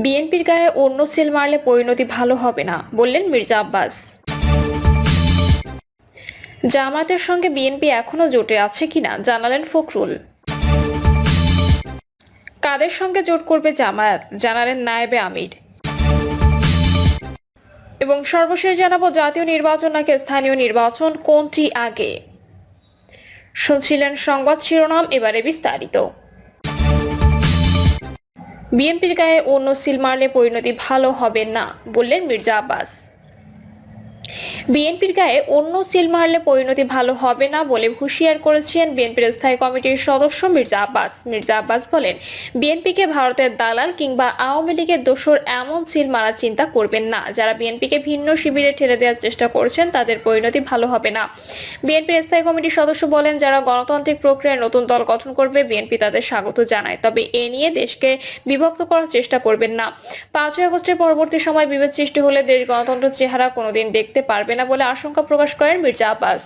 বিএনপির গায়ে অন্য সিল মারলে পরিণতি ভালো হবে না বললেন মির্জা আব্বাস। জামায়াতের সঙ্গে বিএনপি এখনো জোটে আছে কিনা জানালেন ফখরুল। কাদের সঙ্গে জোট করবে জামায়াত জানালেন নায়েবে আমির। এবং সর্বশেষ জানাবো, জাতীয় নির্বাচন নাকি স্থানীয় নির্বাচন, কোনটি আগে? শুনছিলেন সংবাদ শিরোনাম, এবারে বিস্তারিত। বিএনপির গায়ে অন্য সিল মারলে পরিণতি ভালো হবে না বললেন মির্জা আব্বাস। বিএনপির গায়ে অন্য সিল মারলে পরিণতি ভালো হবে না বলে হুঁশিয়ার করেছেন বিএনপির স্থায়ী কমিটির সদস্য মির্জা আব্বাস। মির্জা আব্বাস বলেন, বিএনপিকে ভারতের দালাল কিংবা আওয়ামী লীগের দোসর এমন সিল মারার চিন্তা করবেন না। যারা বিএনপিকে ভিন্ন শিবিরে ঠেলে দেওয়ার চেষ্টা করছেন তাদের পরিণতি ভালো হবে না। বিএনপির স্থায়ী কমিটির সদস্য বলেন, যারা গণতান্ত্রিক প্রক্রিয়ায় নতুন দল গঠন করবে বিএনপি তাদের স্বাগত জানায়, তবে এ নিয়ে দেশকে বিভক্ত করার চেষ্টা করবেন না। 5ই আগস্টের পরবর্তী সময় বিভেদ সৃষ্টি হলে দেশ গণতন্ত্রের চেহারা কোনোদিন দেখতে পারবে না বলে আশঙ্কা প্রকাশ করেন মির্জা আব্বাস।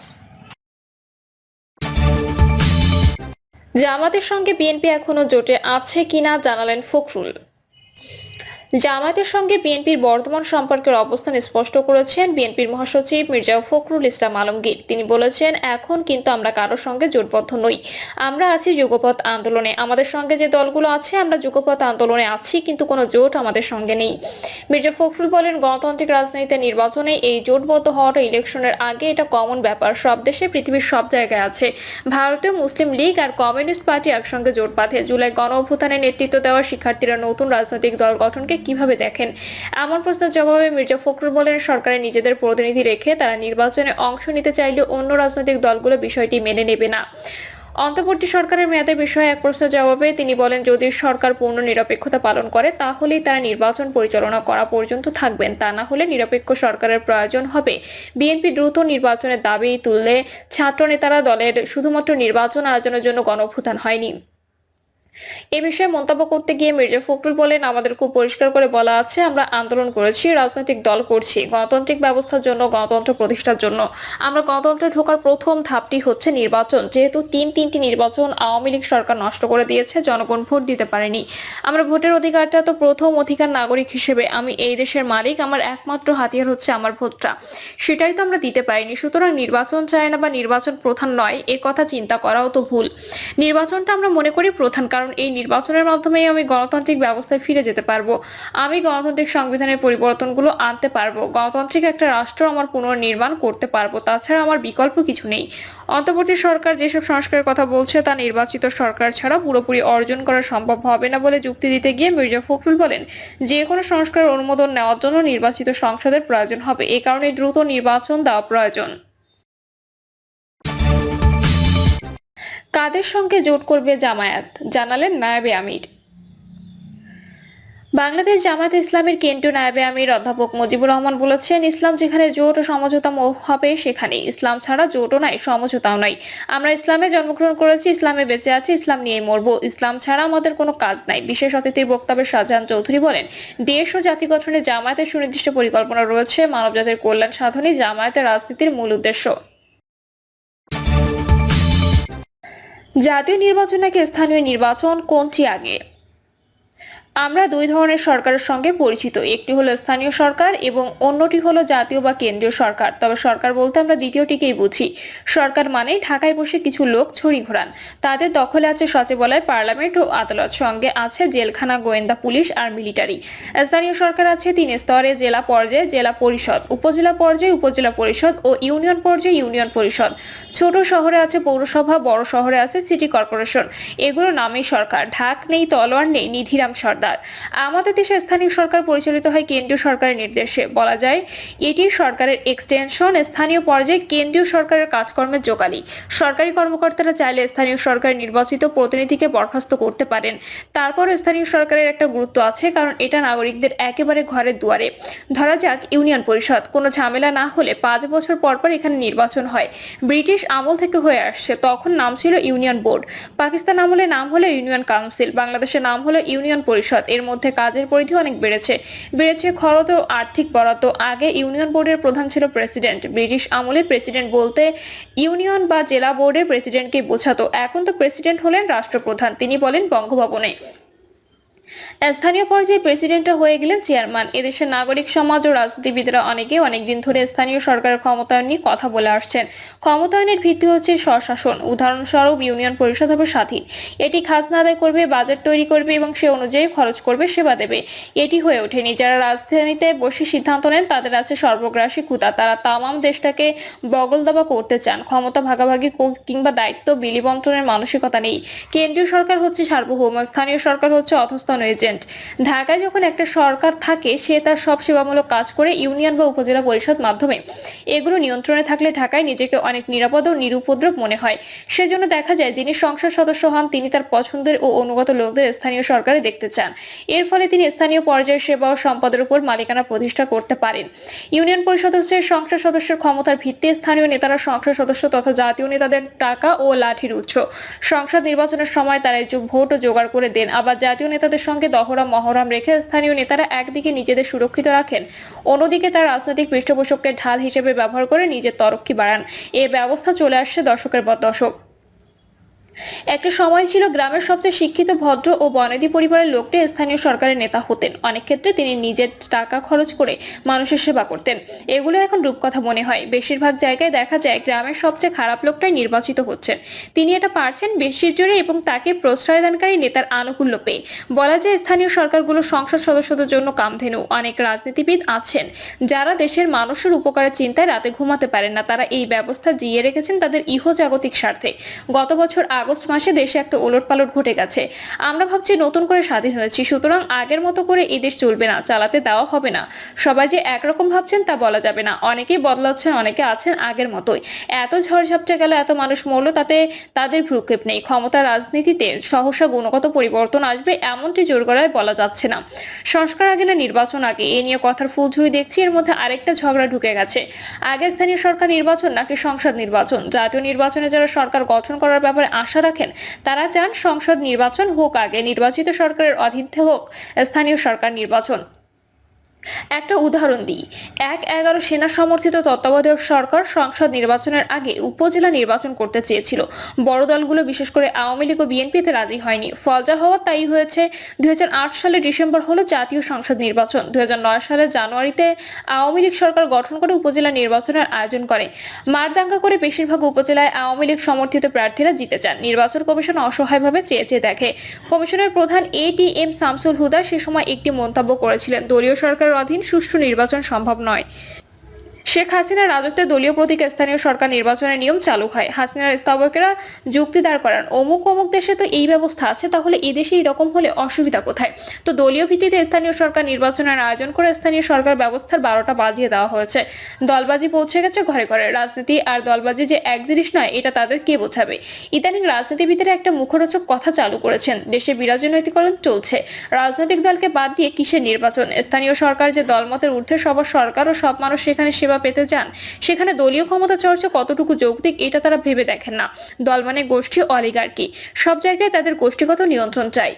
জামায়াতের সঙ্গে বিএনপি এখনো জোটে আছে কিনা জানালেন ফখরুল। জামায়াতের সঙ্গে বিএনপির বর্তমান সম্পর্কের অবস্থান স্পষ্ট করেছেন বিএনপির মহাসচিব মির্জা ফখরুল ইসলাম আলমগীর। তিনি বলেছেন, এখন কিন্তু আমরা কারোর সঙ্গে জোটবদ্ধ নই, আমরা আছি যুগপৎ আন্দোলনে। আমাদের সঙ্গে যে দলগুলো আছে আমরা যুগপৎ আন্দোলনে আছি, কিন্তু কোনো জোট আমাদের সঙ্গে নেই। মির্জা ফখরুল বলেন, গণতান্ত্রিক রাজনীতিতে নির্বাচনে এই জোটবদ্ধ হওয়াটা ইলেকশনের আগে এটা কমন ব্যাপার, সব দেশে পৃথিবীর সব জায়গায় আছে। ভারতীয় মুসলিম লীগ আর কমিউনিস্ট পার্টি একসঙ্গে জোট বাঁধে। জুলাই গণ অভ্যুত্থানে নেতৃত্ব দেওয়া শিক্ষার্থীরা নতুন রাজনৈতিক দল গঠনকে কিভাবে দেখেন? এমন প্রশ্নের জবাবে মির্জা ফখরুল বলেন, সরকারের নিজেদের প্রতিনিধি রেখে তারা নির্বাচনে অংশ নিতে চাইলে অন্য রাজনৈতিক দলগুলো বিষয়টি মেনে নেবে না। অন্তর্বর্তী সরকারের মেয়াদের বিষয়ে এক প্রশ্নের জবাবে তিনি বলেন, যদি সরকার পূর্ণ নিরপেক্ষতা পালন করে তাহলেই তারা নির্বাচন পরিচালনা করা পর্যন্ত থাকবেন, তা না হলে নিরপেক্ষ সরকারের প্রয়োজন হবে। বিএনপি দ্রুত নির্বাচনের দাবি তুললে ছাত্র নেতারা দলের শুধুমাত্র নির্বাচন আয়োজনের জন্য গণঅভ্যুত্থান হয়নি। এ বিষয়ে মন্তব্য করতে গিয়ে মির্জা ফখরুল বলেন, আমাদের খুব পরিষ্কার করে বলা আছে, আমরা আন্দোলন করেছি, রাজনৈতিক দল করছি গণতান্ত্রিক ব্যবস্থার জন্য, গণতন্ত্র প্রতিষ্ঠার জন্য। আমরা গণতন্ত্রে ঢোকার প্রথম ধাপটি হচ্ছে নির্বাচন। যেহেতু তিনটি নির্বাচন আওয়ামী লীগ সরকার নষ্ট করে দিয়েছে, জনগণ ভোট দিতে পারেনি। আমরা ভোটের অধিকারটা তো প্রথম অধিকার, নাগরিক হিসেবে আমি এই দেশের মালিক, আমার একমাত্র হাতিয়ার হচ্ছে আমার ভোটটা, সেটাই তো আমরা দিতে পারিনি। সুতরাং নির্বাচন চায় না বা নির্বাচন প্রধান নয় এ কথা চিন্তা করাও তো ভুল। নির্বাচনটা আমরা মনে করি প্রধান, কারণ এই নির্বাচনের মাধ্যমেই আমি গণতান্ত্রিক ব্যবস্থায় ফিরে যেতে পারবো, আমি গণতান্ত্রিক সংবিধানের পরিবর্তনগুলো আনতে পারবো, গণতান্ত্রিক একটা রাষ্ট্র আমার পুনর্নির্মাণ করতে পারবো। তাছাড়া আমার বিকল্প কিছু নেই। অন্তর্বর্তী সরকার যেসব সংস্কারের কথা বলছে তা নির্বাচিত সরকার ছাড়া পুরোপুরি অর্জন করা সম্ভব হবে না বলে যুক্তি দিতে গিয়ে মির্জা ফখরুল বলেন, যে কোনো সংস্কারের অনুমোদন নেওয়ার জন্য নির্বাচিত সংসদের প্রয়োজন হবে, এ কারণে দ্রুত নির্বাচন দেওয়া প্রয়োজন। কাদের সঙ্গে জোট করবে জামায়াত জানালেন নায়েবে আমির। বাংলাদেশ জামায়াতে ইসলামের কেন্দ্রীয় নায়েবে আমির অধ্যাপক মুজিবুর রহমান বলেছেন, ইসলাম যেখানে জোট ও সমঝোতা হবে সেখানে, ইসলাম ছাড়া জোটও নাই, সমঝোতাও নাই। আমরা ইসলামে জন্মগ্রহণ করেছি, ইসলামে বেঁচে আছি, ইসলাম নিয়ে মরবো, ইসলাম ছাড়া আমাদের কোনো কাজ নাই। বিশেষ অতিথির বক্তব্যে শাহজাহান চৌধুরী বলেন, দেশ ও জাতি গঠনে জামায়াতের সুনির্দিষ্ট পরিকল্পনা রয়েছে, মানবজাতির কল্যাণ সাধনই জামায়াতের রাজনীতির মূল উদ্দেশ্য। জাতীয় নির্বাচন নাকি স্থানীয় নির্বাচন, কোনটি আগে? আমরা দুই ধরনের সরকারের সঙ্গে পরিচিত, একটি হলো স্থানীয় সরকার এবং অন্যটি হলো জাতীয় বা কেন্দ্রীয় সরকার। তবে সরকার বলতে আমরা দ্বিতীয়টিকেই বুঝি। সরকার মানেই ঢাকায় বসে কিছু লোক ছড়ি ঘোরান, তাদের দখলে আছে সচিবালয়, পার্লামেন্ট ও আদালত, সঙ্গে আছে জেলখানা, গোয়েন্দা পুলিশ আর মিলিটারি। স্থানীয় সরকার আছে 3 স্তরে, জেলা পর্যায়ে জেলা পরিষদ, উপজেলা পর্যায়ে উপজেলা পরিষদ ও ইউনিয়ন পর্যায়ে ইউনিয়ন পরিষদ। ছোট শহরে আছে পৌরসভা, বড় শহরে আছে সিটি কর্পোরেশন। এগুলো নামেই সরকার, ঢাক নেই, তলোয়ার নেই, নিধিরাম সরকার। আমাদের দেশে স্থানীয় সরকার পরিচালিত হয় কেন্দ্রীয় সরকারের নির্দেশে, বলা যায় এটি সরকারের এক্সটেনশন। স্থানীয় পর্যায়ে কেন্দ্রীয় সরকারের কাজকর্মের জোগালি। সরকারি কর্মকর্তারা চাইলে স্থানীয় সরকারের নির্বাচিত প্রতিনিধিকে বরখাস্ত করতে পারেন। তারপর স্থানীয় সরকারের একটা গুরুত্ব আছে, কারণ এটা নাগরিকদের একেবারে ঘরের দুয়ারে। ধরা যাক ইউনিয়ন পরিষদ, কোনো ঝামেলা না হলে 5 বছর পর পর এখানে নির্বাচন হয়। ব্রিটিশ আমল থেকে হয়ে আসছে, তখন নাম ছিল ইউনিয়ন বোর্ড। পাকিস্তান আমলে নাম হলো ইউনিয়ন কাউন্সিল, বাংলাদেশের নাম হলো ইউনিয়ন পরিষদ। এর মধ্যে কাজের পরিধি অনেক বেড়েছে খরচ ও আর্থিক বরাদ্দ। আগে ইউনিয়ন বোর্ডের প্রধান ছিল প্রেসিডেন্ট। ব্রিটিশ আমলে প্রেসিডেন্ট বলতে ইউনিয়ন বা জেলা বোর্ডের প্রেসিডেন্টকে বোঝাতো। এখন তো প্রেসিডেন্ট হলেন রাষ্ট্রপ্রধান, তিনি বলেন বঙ্গভবনে। স্থানীয় পর্যায়ে প্রেসিডেন্টও হয়ে গেলেন চেয়ারম্যান। এদেশের নাগরিক সমাজ ও রাজনীতিবিদরা অনেকে অনেকদিন ধরে স্থানীয় সরকারের ক্ষমতায়ন নিয়ে কথা বলে আসছেন। ক্ষমতায়নের ভিত্তি হচ্ছে স্বশাসন। উদাহরণস্বরূপ ইউনিয়ন পরিষদ হবে স্বাধীন, এটি খাজনা আদায় করবে, বাজেট তৈরি করবে এবং সে অনুযায়ী খরচ করবে, সেবা দেবে। এটি হয়ে ওঠেনি। যারা রাজধানীতে বসে সিদ্ধান্ত নেন তাদের আছে সর্বগ্রাসী ক্ষুধা। তারা তামাম দেশটাকে বগলদাবা করতে চান। ক্ষমতা ভাগাভাগি কিংবা দায়িত্ব বিলি বন্টনের মানসিকতা নেই। কেন্দ্রীয় সরকার হচ্ছে সার্বভৌম, স্থানীয় সরকার হচ্ছে অধস্তন এজেন্ট। ঢাকায় যখন একটা সরকার থাকে সে তার সব সেবামূলক কাজ করে ইউনিয়ন বা উপজেলা পরিষদ মাধ্যমে। এগুলো নিয়ন্ত্রণে থাকলে ঢাকায় নিজেকে অনেক নিরাপদ ও নিরুপদ্রব মনে হয়। সেজন্য দেখা যায় যিনি সংসদ সদস্য হন তিনি তার পছন্দের ও অনুগত লোকদের স্থানীয় সরকারে দেখতে চান। এর ফলে তিনি স্থানীয় পর্যায়ের সেবা ও সম্পদের উপর মালিকানা প্রতিষ্ঠা করতে পারেন। ইউনিয়ন পরিষদ হচ্ছে সংসদ সদস্যের ক্ষমতার ভিত্তি। স্থানীয় নেতারা সংসদ সদস্য তথা জাতীয় নেতাদের টাকা ও লাঠির উৎস। সংসদ নির্বাচনের সময় তারা ভোটও জোগাড় করে দেন। আবার জাতীয় নেতাদের সঙ্গে দহরম মহরম রেখে স্থানীয় নেতারা একদিকে নিজেদের সুরক্ষিত রাখেন, অন্যদিকে তার রাজনৈতিক পৃষ্ঠপোষককে ঢাল হিসেবে ব্যবহার করে নিজের তরক্কি বাড়ান। এ ব্যবস্থা চলে আসছে দশকের পর দশক। একটা সময় ছিল গ্রামের সবচেয়ে শিক্ষিত, ভদ্র ও বনেদি পরিবারের লোকটি স্থানীয় সরকারের নেতা হতেন। অনেক ক্ষেত্রে তিনি নিজের টাকা খরচ করে মানুষের সেবা করতেন। এগুলো এখন রূপকথা মনে হয়। বেশিরভাগ জায়গায় দেখা যায় গ্রামের সবচেয়ে খারাপ লোকটাই নির্বাচিত হচ্ছেন। তিনি এটা পারছেন বেশির জোরে এবং তাকে প্রশ্রয়দানকারী নেতার আনুকূল্য পেয়ে। বলা যায় স্থানীয় সরকারগুলো সংসদ সদস্যদের জন্য কামধেনু। অনেক রাজনীতিবিদ আছেন যারা দেশের মানুষের উপকারের চিন্তায় রাতে ঘুমাতে পারেন না। তারা এই ব্যবস্থা জিইয়ে রেখেছেন তাদের ইহজাগতিক স্বার্থে। গত বছর আগস্ট মাসে দেশে একটা ওলটপালট ঘটে গেছে। আমরা ভাবছি নতুন করে স্বাধীন হয়েছি, সুতরাং আগের মতো করে এই দেশ চলবে না, চালাতে দেওয়া হবে না। সবাই যে একরকম ভাবছেন তা বলা যাবে না। অনেকেই বদলাচ্ছেন, অনেকে আছেন আগের মতোই। এত ঝড়ঝাপটা গেল, এত মানুষ মরল, তাতে তাদের ভ্রুক্ষেপ নেই। ক্ষমতা রাজনীতিতে সহসা গুণগত পরিবর্তন আসবে এমনটি জোর গলায় বলা যাচ্ছে না। সংস্কার আগে না নির্বাচন আগে, এ নিয়ে কথার ফুলঝুরি দেখছি। এর মধ্যে আরেকটা ঝগড়া ঢুকে গেছে। আগে স্থানীয় সরকার নির্বাচন নাকি সংসদ নির্বাচন? জাতীয় নির্বাচনে যারা সরকার গঠন করার ব্যাপারে আশা রাখেন তারা চান সংসদ নির্বাচন হোক আগে, নির্বাচিত সরকারের অধীনে হোক স্থানীয় সরকার নির্বাচন। একটা উদাহরণ দিই। ১-১১ সেনা সমর্থিত তত্ত্বাবধায়ক সরকার সংসদ নির্বাচনের আগে উপজেলা নির্বাচন করতে চেয়েছিল। বড় দলগুলো বিশেষ করে আওয়ামী লীগ ও বিএনপিতে রাজি হয়নি। ফল যা হওয়ার তাই হয়েছে। ২০০৮ সালের ডিসেম্বর হলো জাতীয় সংসদ নির্বাচন। ২০০৯ সালের জানুয়ারিতে আওয়ামী লীগ সরকার গঠন করে উপজেলা নির্বাচনের আয়োজন করে। মারদাঙ্গা করে বেশিরভাগ উপজেলায় আওয়ামী লীগ সমর্থিত প্রার্থীরা জিতে যান। নির্বাচন কমিশন অসহায়ভাবে চেয়ে চেয়ে দেখে। কমিশনের প্রধান এটিএম শামসুল হুদা সে সময় একটি মন্তব্য করেছিলেন, দলীয় সরকার অধীন সুষ্ঠু নির্বাচন সম্ভব নয়। শেখ হাসিনার রাজত্বে দলীয় প্রতীকে স্থানীয় সরকার নির্বাচনের নিয়ম চালু হয়। হাসিনার স্থবকেরা যুক্তি দাঁড় করান, অমুক অমুক দেশে তো এই ব্যবস্থা আছে, তাহলে এই দেশে এরকম হলে অসুবিধা কোথায়? তো দলীয় ভিত্তিতে স্থানীয় সরকার নির্বাচনের আয়োজন করে স্থানীয় সরকার ব্যবস্থার ১২টা বাজিয়ে দেওয়া হয়েছে। দলবাজি পৌঁছে গেছে ঘরে ঘরে। রাজনীতি আর দলবাজি যে এক জিনিস নয় এটা তাদের কে বোঝাবে? ইদানিং রাজনীতিবিদেরা একটা মুখরোচক কথা চালু করেছেন, দেশে বিরাজনৈতিকরণ চলছে। রাজনৈতিক দলকে বাদ দিয়ে কিসের নির্বাচন? স্থানীয় সরকার যে দলমতের ঊর্ধ্বে সবার সরকার ও সব মানুষ সেখানে সেবা পেতে চান, সেখানে দলীয় ক্ষমতা চর্চা কতটুকু যৌক্তিক এটা তারা ভেবে দেখেন না। দল মানে গোষ্ঠী, অলিগার্কি। সব জায়গায় তাদের গোষ্ঠীগত নিয়ন্ত্রণ চাই।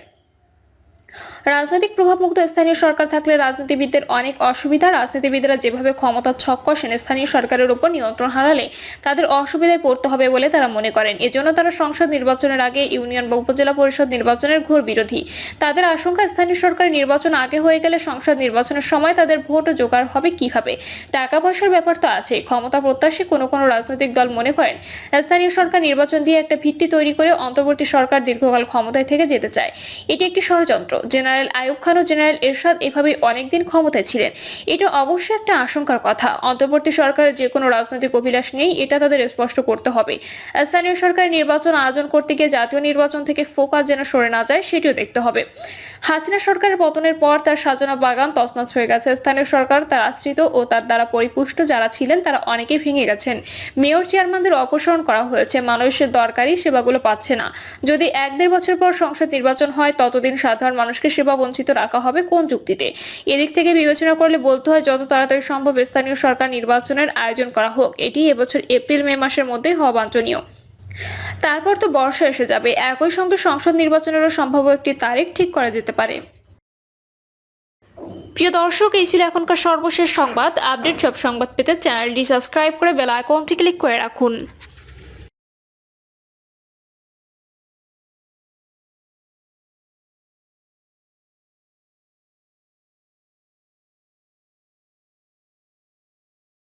রাজনৈতিক প্রভাবমুক্ত স্থানীয় সরকার থাকলে রাজনীতিবিদদের অনেক অসুবিধা। রাজনীতিবিদরা যেভাবে ক্ষমতার ছক কষেন, স্থানীয় সরকারের উপর নিয়ন্ত্রণ হারালে তাদের অসুবিধায় পড়তে হবে বলে তারা মনে করেন। এজন্য তারা সংসদ নির্বাচনের আগে ইউনিয়ন বা উপজেলা পরিষদ নির্বাচনের ঘোর বিরোধী। তাদের আশঙ্কা স্থানীয় সরকার নির্বাচন আগে হয়ে গেলে সংসদ নির্বাচনের সময় তাদের ভোট জোগাড় হবে কিভাবে? টাকা পয়সার ব্যাপার তো আছে। ক্ষমতা প্রত্যাশী কোনো কোনো রাজনৈতিক দল মনে করেন স্থানীয় সরকার নির্বাচন দিয়ে একটা ভিত্তি তৈরি করে অন্তর্বর্তী সরকার দীর্ঘকাল ক্ষমতায় থেকে যেতে চায়। এটি একটি ষড়যন্ত্র। জেনারেল আইয়ুব খান ও জেনারেল এরশাদ এভাবে অনেকদিন ক্ষমতায় ছিলেন। এটা অবশ্যই একটা আশঙ্কার কথা। অন্তর্বর্তী সরকারের যে কোনো রাজনৈতিক অভিলাষ নেই, এটা তাদের স্পষ্ট করতে হবে। স্থানীয় সরকারের নির্বাচন আয়োজন করতে গিয়ে জাতীয় নির্বাচন থেকে ফোকাস যেন সরে না যায় সেটিও দেখতে হবে। হাসিনা সরকারের পতনের পর তার সাজানো বাগান তছনছ হয়ে গেছে। স্থানীয় সরকার, তার আশ্রিত ও তার দ্বারা পরিপুষ্ট যারা ছিলেন তারা অনেকেই ভেঙে গেছেন। মেয়র, চেয়ারম্যানদের অপসারণ করা হয়েছে। মানুষের দরকারি সেবাগুলো পাচ্ছে না। যদি ১-১.৫ বছর পর সংসদ নির্বাচন হয়, ততদিন সাধারণ মানুষকে সেবা বঞ্চিত রাখা হবে কোন যুক্তিতে? এদিক থেকে বিবেচনা করলে বলতে হয় যত তাড়াতাড়ি সম্ভব স্থানীয় সরকার নির্বাচনের আয়োজন করা হোক। এটি এবছর এপ্রিল-মে মাসের মধ্যেই হওয়া বাঞ্ছনীয়। তারপর তো বর্ষা এসে যাবে। একই সঙ্গে সংসদ নির্বাচনেরও সম্ভাব্য একটি তারিখ ঠিক করা যেতে পারে। প্রিয় দর্শক, এই ছিল এখনকার সর্বশেষ সংবাদ। আপডেট সব সংবাদ পেতে চ্যানেলটি সাবস্ক্রাইব করে বেল আইকনটি ক্লিক করে রাখুন।